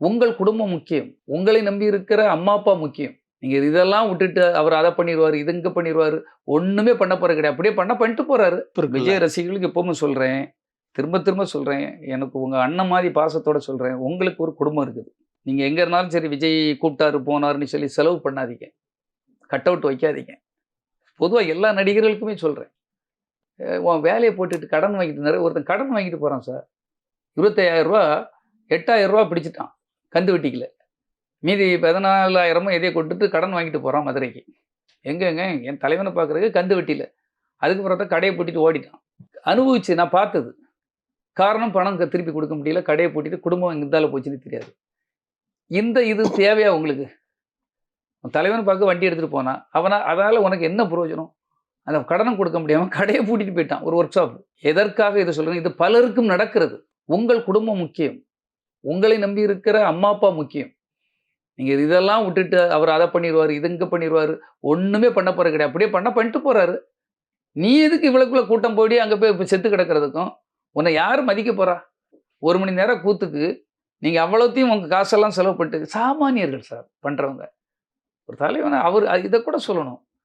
உங்கள் குடும்பம் முக்கியம். உங்களை நம்பி இருக்கிற அம்மா, அப்பா முக்கியம். நீங்க இதெல்லாம் விட்டுட்டு அவர் அத பண்ணிருவாரு, இது இங்க பண்ணிருவாரு. ஒண்ணுமே பண்ண போறது கிடையாது. அப்படியே பண்ணிட்டு போறாரு. இருக்குல்ல. விஜய் ரசிகர்களுக்கு எப்பவும் சொல்றேன். திரும்ப திரும்ப சொல்றேன். எனக்கு உங்க அண்ணன் மாரி பாசத்தோட சொல்றேன். உங்களுக்கு ஒரு குடும்பம் இருக்குது. நீங்க எங்க இருந்தாலும் சரி விஜய் கூப்பிட்டாரு, போனாருன்னு சொல்லி செலவு பண்ணாதீங்க. கட் அவுட் வைக்காதீங்க. பொதுவா எல்லா நடிகர்களுக்குமே சொல்றேன். உன் வேலைய போட்டுட்டு கடன் வாங்கிட்டு ஒருத்தன் கடன் வாங்கிட்டு போறான் சார். ரூ. 25,000 ரூ. 8,000 பிடிச்சுட்டான். கந்து வட்டிக்குல. மீதி 14,000 எதையோ கொண்டுட்டு கடன் வாங்கிட்டு போறான் மதுரைக்கு. எங்கங்க என் தலைவன பார்க்கறதுக்கு கந்து வட்டியில. அதுக்கப்புறம் தான் கடைய பூட்டிட்டு ஓடிட்டான். அனுபவிச்சு நான் பார்த்தது. காரணம் பணம் திருப்பி குடுக்க முடியல. கடைய பூட்டிட்டு குடும்பம் எந்தால போச்சுன்னு தெரியாது. இது தேவையா உங்களுக்கு? உன் தலைவன பார்க்க வண்டி எடுத்துட்டு போனான். அதனால உனக்கு என்ன பிரயோஜனம்? அந்த கடனும் கொடுக்க முடியாம கடைய பூட்டிட்டு போயிட்டான். ஒரு ஒர்க் ஷாப். எதற்காக இத சொல்றேன்? இது பலருக்கும் நடக்கிறது. உங்கள் குடும்பம் முக்கியம். உங்களை நம்பி இருக்கிற அம்மா, அப்பா முக்கியம். நீங்க இதெல்லாம் விட்டுட்டு அவர் அத பண்ணிருவாரு, இது இங்க பண்ணிருவாரு. ஒண்ணுமே பண்ண போறது கிடையாது. அப்படியே பண்ணிட்டு போறாரு. நீ எதுக்கு இவ்வளவுக்குள்ள கூட்டம் போடி அங்க போய் செத்து கிடக்கிறதுக்கும்? உன்னை யாரு மதிக்க போறா? 1 மணி நேரம் கூத்துக்கு நீங்க அவ்வளத்தையும் உங்க காசெல்லாம் செலவு பண்ணிட்டு சாமானியர்கள் சார் பண்றவங்க. ஒரு தலைவன் இத கூட சொல்லணும்.